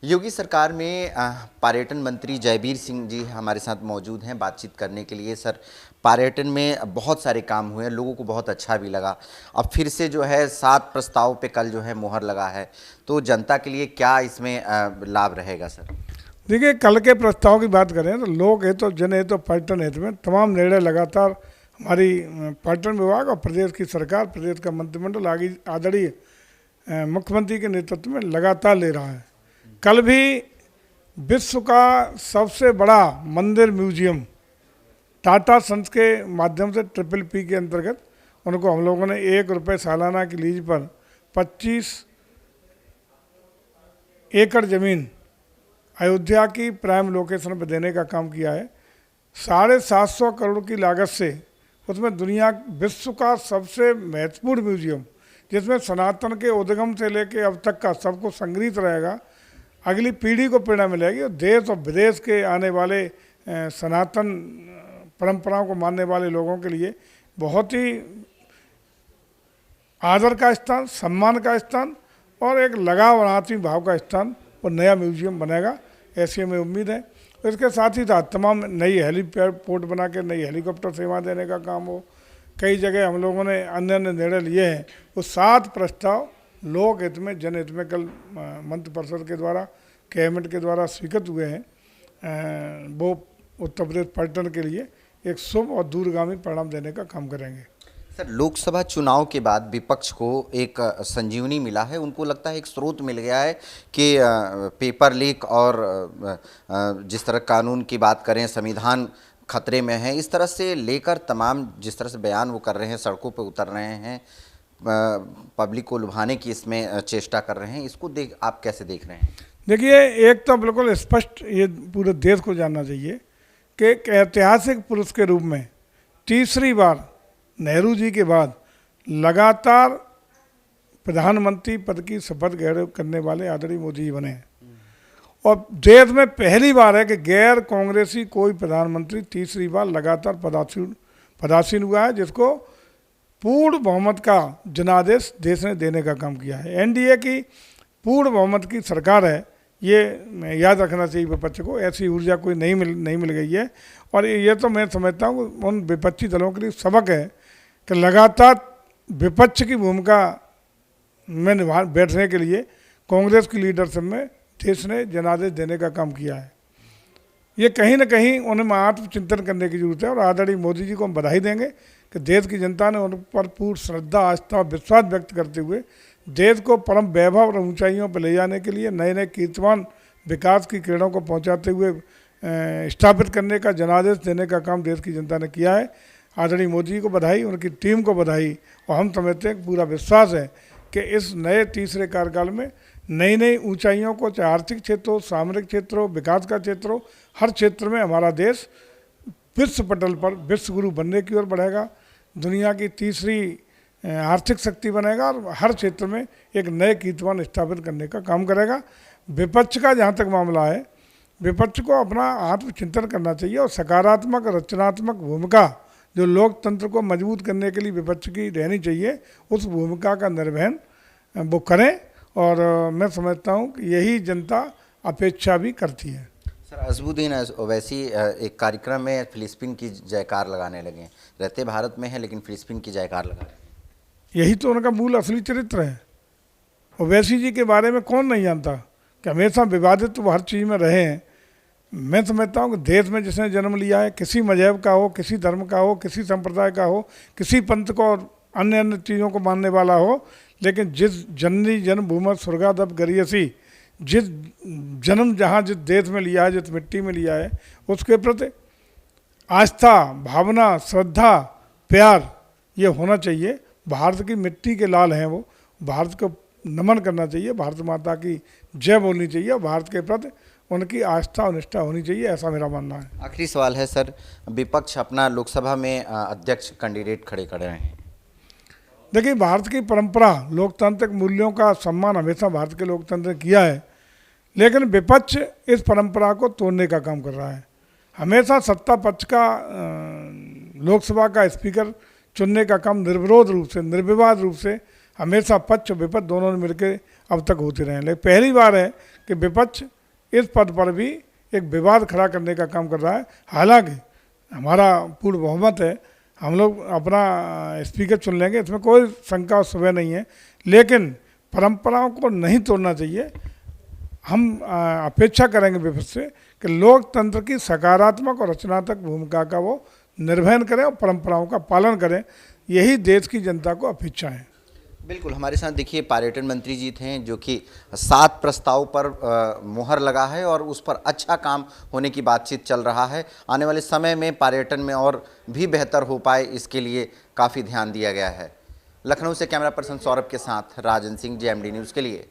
योगी सरकार में पर्यटन मंत्री जयवीर सिंह जी हमारे साथ मौजूद हैं बातचीत करने के लिए। सर, पर्यटन में बहुत सारे काम हुए हैं, लोगों को बहुत अच्छा भी लगा। अब फिर से जो है 7 प्रस्ताव पे कल जो है मुहर लगा है, तो जनता के लिए क्या इसमें लाभ रहेगा सर? देखिए, कल के प्रस्ताव की बात करें तो लोक हित और जनहित और पर्यटन हित में तमाम निर्णय लगातार हमारी पर्यटन विभाग और प्रदेश की सरकार, प्रदेश का मंत्रिमंडल आगे आदरणीय मुख्यमंत्री के नेतृत्व में लगातार ले रहा है। कल भी विश्व का सबसे बड़ा मंदिर म्यूजियम टाटा सन्स के माध्यम से PPP के अंतर्गत उनको हम लोगों ने ₹1 सालाना की लीज पर 25 एकड़ ज़मीन अयोध्या की प्राइम लोकेशन पर देने का काम किया है। 750 करोड़ की लागत से उसमें विश्व का सबसे महत्वपूर्ण म्यूजियम, जिसमें सनातन के उद्गम से लेकर अब तक का सब कुछ संग्रहित रहेगा, अगली पीढ़ी को प्रेरणा मिलेगी और देश और विदेश के आने वाले सनातन परंपराओं को मानने वाले लोगों के लिए बहुत ही आदर का स्थान, सम्मान का स्थान और एक लगाव और आत्मीय भाव का स्थान और नया म्यूजियम बनेगा, ऐसी हमें उम्मीद है। इसके साथ ही साथ तमाम नई हेलीपोर्ट बना के नई हेलीकॉप्टर सेवा देने का काम हो। कई जगह हम लोगों ने अन्य अन्य निर्णय लिए हैं। वो 7 प्रस्ताव लोक हित में, जनहित में कल मंत्रिपरिषद के द्वारा, कैबिनेट के द्वारा स्वीकृत हुए हैं। वो उत्तर प्रदेश पर्यटन के लिए एक शुभ और दूरगामी परिणाम देने का काम करेंगे। सर, लोकसभा चुनाव के बाद विपक्ष को एक संजीवनी मिला है, उनको लगता है एक स्रोत मिल गया है कि पेपर लीक और जिस तरह कानून की बात करें, संविधान खतरे में है, इस तरह से लेकर तमाम जिस तरह से बयान वो कर रहे हैं, सड़कों पर उतर रहे हैं, पब्लिक को लुभाने की इसमें चेष्टा कर रहे हैं, इसको आप कैसे देख रहे हैं? देखिए, एक तो बिल्कुल स्पष्ट ये पूरे देश को जानना चाहिए कि एक ऐतिहासिक पुरुष के रूप में तीसरी बार नेहरू जी के बाद लगातार प्रधानमंत्री पद की शपथ ग्रहण करने वाले आदरणीय मोदी जी बने हैं। और देश में पहली बार है कि गैर कांग्रेसी कोई प्रधानमंत्री तीसरी बार लगातार पदासीन हुआ है, जिसको पूर्ण बहुमत का जनादेश देश ने देने का काम किया है। NDA की पूर्ण बहुमत की सरकार है, ये याद रखना चाहिए विपक्ष को। ऐसी ऊर्जा कोई नहीं मिल गई है। और ये तो मैं समझता हूँ उन विपक्षी दलों के लिए सबक है कि लगातार विपक्ष की भूमिका में बैठने के लिए कांग्रेस की लीडरशिप में देश ने जनादेश देने का काम किया है। ये कहीं ना कहीं उन्हें आत्मचिंतन करने की जरूरत है और आदरणीय मोदी जी को हम बधाई देंगे कि देश की जनता ने उन पर पूर्ण श्रद्धा, आस्था और विश्वास व्यक्त करते हुए देश को परम वैभव और ऊंचाइयों पर ले जाने के लिए नए नए कीर्तिमान विकास की किरणों को पहुंचाते हुए स्थापित करने का जनादेश देने का काम देश की जनता ने किया है। आदरणीय मोदी जी को बधाई, उनकी टीम को बधाई। और हम समझते हैं, पूरा विश्वास है कि इस नए तीसरे कार्यकाल में नई नई ऊंचाइयों को, चाहे आर्थिक क्षेत्र हो, सामरिक क्षेत्र हो, विकास का क्षेत्र हो, हर क्षेत्र में हमारा देश विश्व पटल पर विश्व गुरु बनने की ओर बढ़ेगा, दुनिया की तीसरी आर्थिक शक्ति बनेगा और हर क्षेत्र में एक नए कीर्तिमान स्थापित करने का काम करेगा। विपक्ष का जहाँ तक मामला है, विपक्ष को अपना आत्मचिंतन करना चाहिए और सकारात्मक रचनात्मक भूमिका जो लोकतंत्र को मजबूत करने के लिए विपक्ष की रहनी चाहिए, उस भूमिका का निर्वहन वो करें। और मैं समझता हूँ कि यही जनता अपेक्षा भी करती है। सर, अज़मुद्दीन ओवैसी एक कार्यक्रम में फिलिस्तीन की जयकार लगाने लगे। रहते भारत में है लेकिन फिलिस्तीन की जयकार लगा रहे हैं। यही तो उनका मूल असली चरित्र है। ओवैसी जी के बारे में कौन नहीं जानता कि हमेशा विवादित वो हर चीज़ में रहे हैं। मैं समझता हूँ कि देश में जिसने जन्म लिया है, किसी मजहब का हो, किसी धर्म का हो, किसी संप्रदाय का हो, किसी पंथ को और अन्य अन्य चीज़ों को मानने वाला हो, लेकिन जिस जननी जन्मभूमि स्वर्गादप गरियसी, जिस जन्म जहाँ जिस देश में लिया है, जिस मिट्टी में लिया है, उसके प्रति आस्था, भावना, श्रद्धा, प्यार ये होना चाहिए। भारत की मिट्टी के लाल हैं वो, भारत को नमन करना चाहिए, भारत माता की जय बोलनी चाहिए और भारत के प्रति उनकी आस्था और निष्ठा होनी चाहिए, ऐसा मेरा मानना है। आखिरी सवाल है सर, विपक्ष अपना लोकसभा में अध्यक्ष कैंडिडेट खड़े कर रहे हैं। देखिए, भारत की परंपरा, लोकतांत्रिक मूल्यों का सम्मान हमेशा भारत के लोकतंत्र ने किया है, लेकिन विपक्ष इस परंपरा को तोड़ने का काम कर रहा है। हमेशा सत्ता पक्ष का लोकसभा का स्पीकर चुनने का काम निर्विरोध रूप से, निर्विवाद रूप से हमेशा पक्ष विपक्ष दोनों ने मिलकर अब तक होते रहे। लेकिन पहली बार है कि विपक्ष इस पद पर भी एक विवाद खड़ा करने का काम कर रहा है। हालांकि हमारा पूर्ण बहुमत है, हम लोग अपना स्पीकर चुन लेंगे, इसमें कोई शंका और संदेह नहीं है, लेकिन परंपराओं को नहीं तोड़ना चाहिए। हम अपेक्षा करेंगे विपक्ष से कि लोकतंत्र की सकारात्मक और रचनात्मक भूमिका का वो निर्वहन करें और परंपराओं का पालन करें, यही देश की जनता को अपेक्षा है। बिल्कुल, हमारे साथ देखिए पर्यटन मंत्री जी थे, जो कि 7 प्रस्ताव पर मुहर लगा है और उस पर अच्छा काम होने की बातचीत चल रहा है। आने वाले समय में पर्यटन में और भी बेहतर हो पाए, इसके लिए काफ़ी ध्यान दिया गया है। लखनऊ से कैमरा पर्सन सौरभ के साथ राजन सिंह, JMD न्यूज़ के लिए।